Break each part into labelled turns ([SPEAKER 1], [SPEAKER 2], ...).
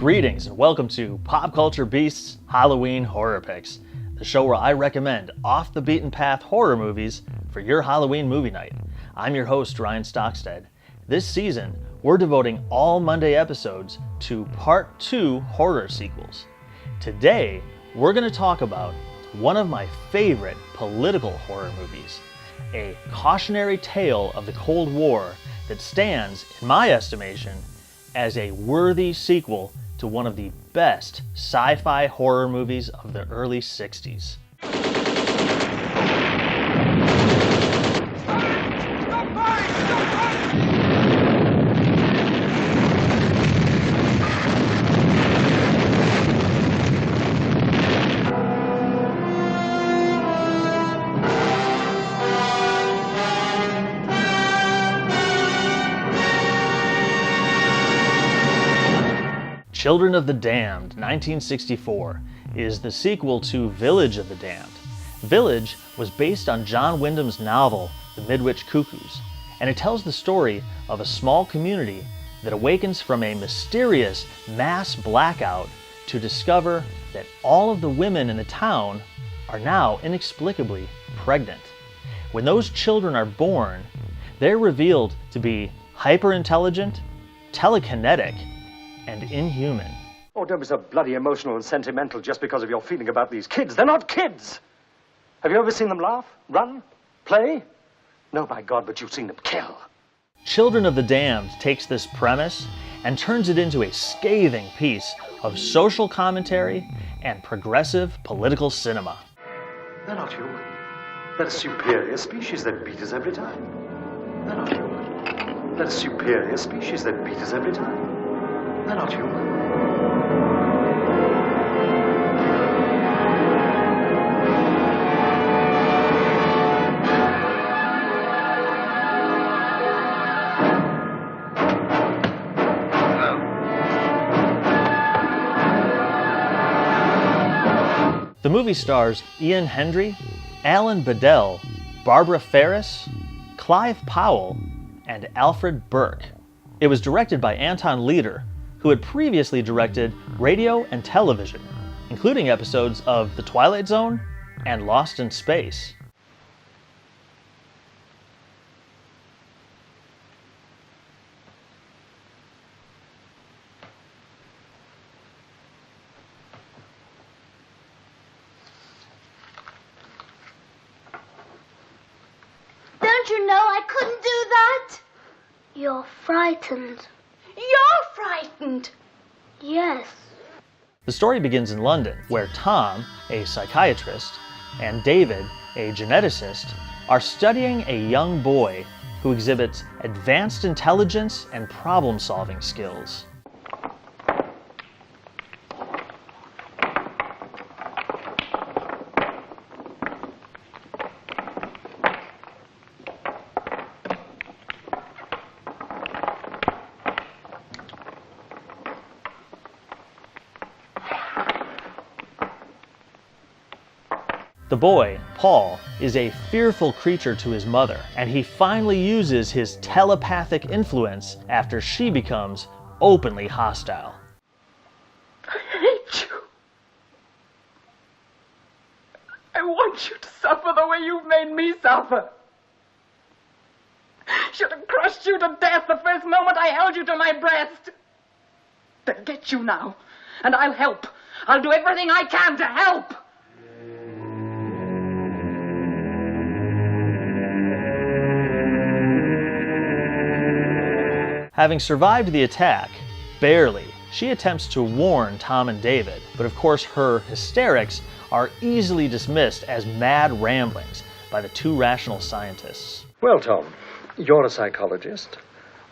[SPEAKER 1] Greetings and welcome to Pop Culture Beast's Halloween Horror Picks, the show where I recommend off-the-beaten-path horror movies for your Halloween movie night. I'm your host, Ryan Stockstad. This season, we're devoting all Monday episodes to Part 2 horror sequels. Today, we're going to talk about one of my favorite political horror movies, a cautionary tale of the Cold War that stands, in my estimation, as a worthy sequel to one of the best sci-fi horror movies of the early 60s. Children of the Damned, 1964, is the sequel to Village of the Damned. Village was based on John Wyndham's novel, The Midwich Cuckoos, and it tells the story of a small community that awakens from a mysterious mass blackout to discover that all of the women in the town are now inexplicably pregnant. When those children are born, they're revealed to be hyper-intelligent, telekinetic, and inhuman.
[SPEAKER 2] Oh, don't be so bloody emotional and sentimental just because of your feeling about these kids. They're not kids! Have you ever seen them laugh, run, play? No, by God, but you've seen them kill.
[SPEAKER 1] Children of the Damned takes this premise and turns it into a scathing piece of social commentary and progressive political cinema.
[SPEAKER 2] They're not human. They're a superior species that beat us every time. They're not human. They're a superior species that beat us every time. They're not human.
[SPEAKER 1] The movie stars Ian Hendry, Badel, Barbara Ferris, Clive Powell, and Alfred Burke. It was directed by Anton Leader, who had previously directed radio and television, including episodes of The Twilight Zone and Lost in Space.
[SPEAKER 3] Don't you know I couldn't do that? You're frightened. You're frightened! Yes.
[SPEAKER 1] The story begins in London, where Tom, a psychiatrist, and David, a geneticist, are studying a young boy who exhibits advanced intelligence and problem-solving skills. The boy, Paul, is a fearful creature to his mother, and he finally uses his telepathic influence after she becomes openly hostile.
[SPEAKER 4] I hate you. I want you to suffer the way you've made me suffer. Should have crushed you to death the first moment I held you to my breast. They'll get you now, and I'll help. I'll do everything I can to help.
[SPEAKER 1] Having survived the attack, barely, she attempts to warn Tom and David, but of course her hysterics are easily dismissed as mad ramblings by the two rational scientists.
[SPEAKER 2] Well, Tom, you're a psychologist.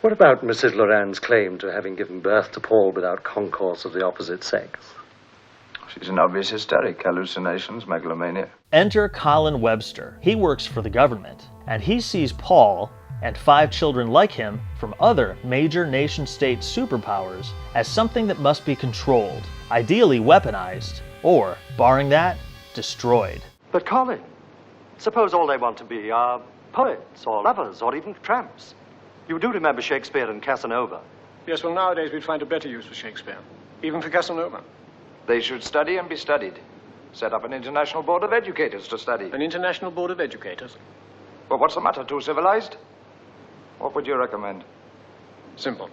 [SPEAKER 2] What about Mrs. Loran's claim to having given birth to Paul without concourse of the opposite sex?
[SPEAKER 5] She's an obvious hysteric, hallucinations, megalomania.
[SPEAKER 1] Enter Colin Webster. He works for the government, and he sees Paul and 5 children like him from other major nation-state superpowers as something that must be controlled, ideally weaponized, or, barring that, destroyed.
[SPEAKER 2] But Colin, suppose all they want to be are poets or lovers or even tramps. You do remember Shakespeare and Casanova?
[SPEAKER 6] Yes, well, nowadays we'd find a better use for Shakespeare. Even for Casanova?
[SPEAKER 5] They should study and be studied. Set up an international board of educators to study.
[SPEAKER 6] An international board of educators?
[SPEAKER 5] Well, what's the matter? Too civilized? What would you recommend?
[SPEAKER 6] Simple.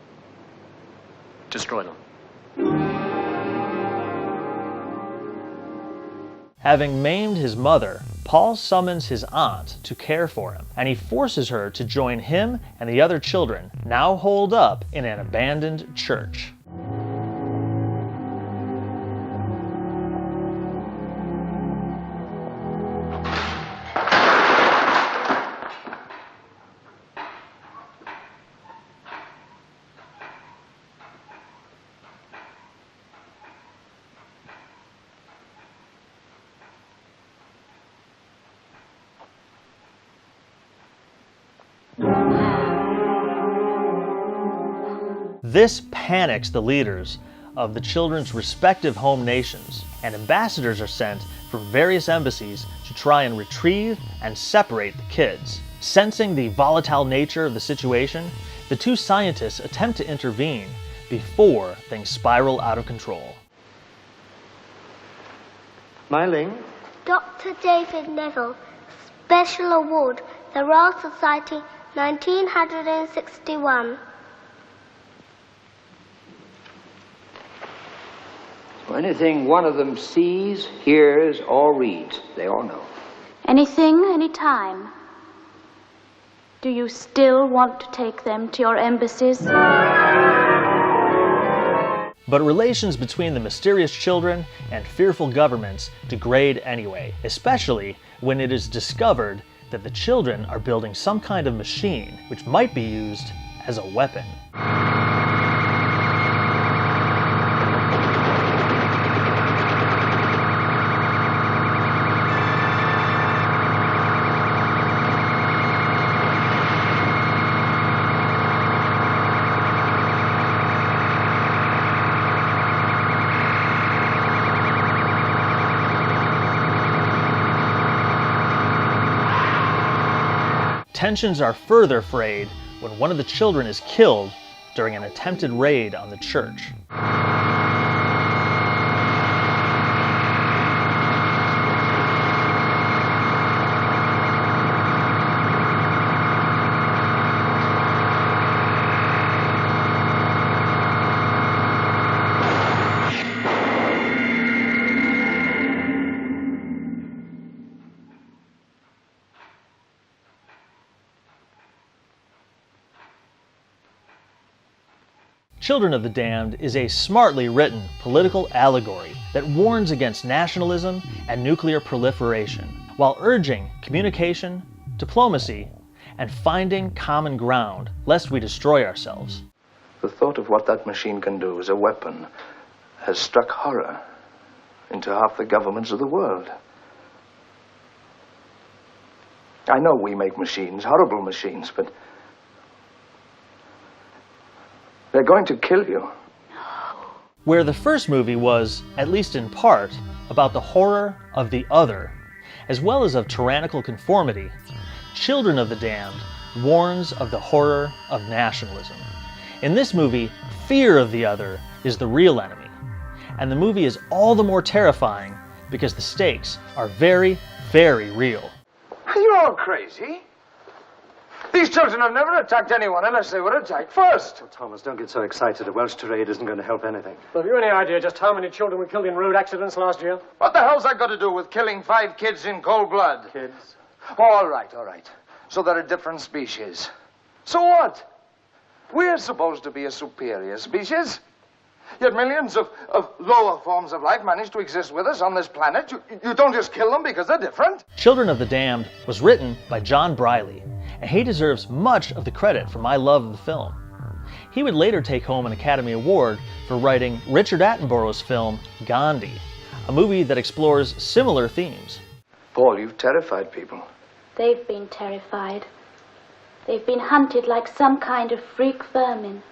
[SPEAKER 6] Destroy them.
[SPEAKER 1] Having maimed his mother, Paul summons his aunt to care for him, and he forces her to join him and the other children, now holed up in an abandoned church. This panics the leaders of the children's respective home nations, and ambassadors are sent from various embassies to try and retrieve and separate the kids. Sensing the volatile nature of the situation, the two scientists attempt to intervene before things spiral out of control.
[SPEAKER 2] Myling?
[SPEAKER 3] Dr. David Neville, Special Award, the Royal Society, 1961.
[SPEAKER 7] Anything one of them sees, hears, or reads, they all know.
[SPEAKER 8] Anything, anytime. Do you still want to take them to your embassies?
[SPEAKER 1] But relations between the mysterious children and fearful governments degrade anyway, especially when it is discovered that the children are building some kind of machine which might be used as a weapon. Tensions are further frayed when one of the children is killed during an attempted raid on the church. Children of the Damned is a smartly written political allegory that warns against nationalism and nuclear proliferation, while urging communication, diplomacy, and finding common ground, lest we destroy ourselves.
[SPEAKER 5] The thought of what that machine can do as a weapon has struck horror into half the governments of the world. I know we make machines, horrible machines, but they're going to kill you.
[SPEAKER 1] Where the first movie was, at least in part, about the horror of the other, as well as of tyrannical conformity, Children of the Damned warns of the horror of nationalism. In this movie, fear of the other is the real enemy. And the movie is all the more terrifying because the stakes are very, very real.
[SPEAKER 5] Are you all crazy? These children have never attacked anyone unless they were attacked first.
[SPEAKER 2] Oh, Thomas, don't get so excited. A Welsh tirade isn't going to help anything.
[SPEAKER 6] Well, have you any idea just how many children were killed in road accidents last year?
[SPEAKER 5] What the hell's that got to do with killing 5 kids in cold blood?
[SPEAKER 2] Kids?
[SPEAKER 5] Oh, all right. So they're a different species. So what? We're supposed to be a superior species. Yet millions of lower forms of life manage to exist with us on this planet. You don't just kill them because they're different.
[SPEAKER 1] Children of the Damned was written by John Briley, and he deserves much of the credit for my love of the film. He would later take home an Academy Award for writing Richard Attenborough's film Gandhi, a movie that explores similar themes.
[SPEAKER 5] Paul, you've terrified people.
[SPEAKER 8] They've been terrified. They've been hunted like some kind of freak vermin.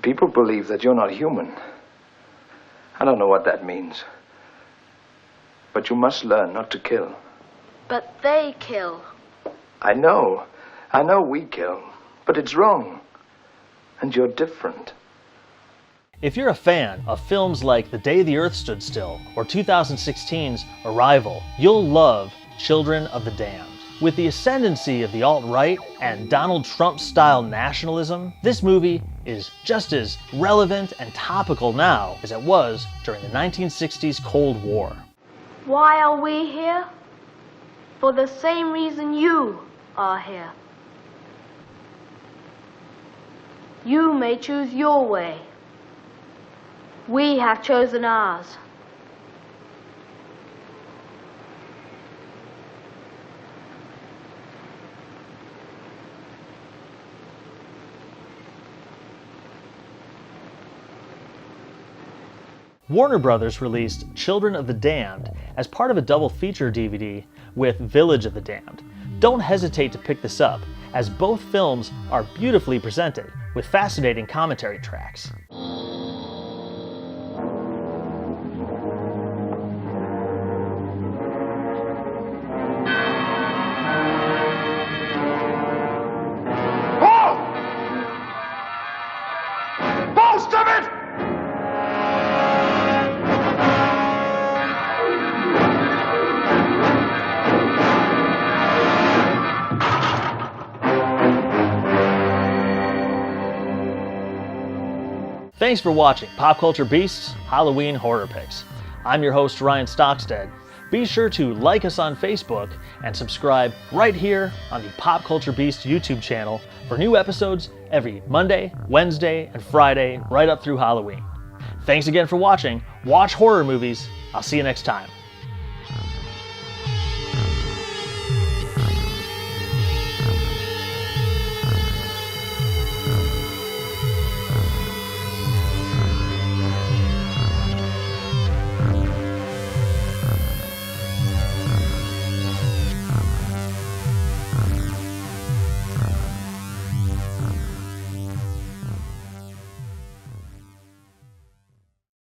[SPEAKER 5] People believe that you're not human. I don't know what that means. But you must learn not to kill.
[SPEAKER 8] But they kill.
[SPEAKER 5] I know we kill, but it's wrong. And you're different.
[SPEAKER 1] If you're a fan of films like The Day the Earth Stood Still or 2016's Arrival, you'll love Children of the Damned. With the ascendancy of the alt-right and Donald Trump-style nationalism, this movie is just as relevant and topical now as it was during the 1960s Cold War.
[SPEAKER 8] Why are we here? For the same reason you are here. You may choose your way. We have chosen ours.
[SPEAKER 1] Warner Brothers released Children of the Damned as part of a double feature DVD with Village of the Damned. Don't hesitate to pick this up, as both films are beautifully presented with fascinating commentary tracks. Thanks for watching Pop Culture Beasts Halloween Horror Picks. I'm your host, Ryan Stockstad. Be sure to like us on Facebook and subscribe right here on the Pop Culture Beasts YouTube channel for new episodes every Monday, Wednesday, and Friday right up through Halloween. Thanks again for watching. Watch horror movies. I'll see you next time.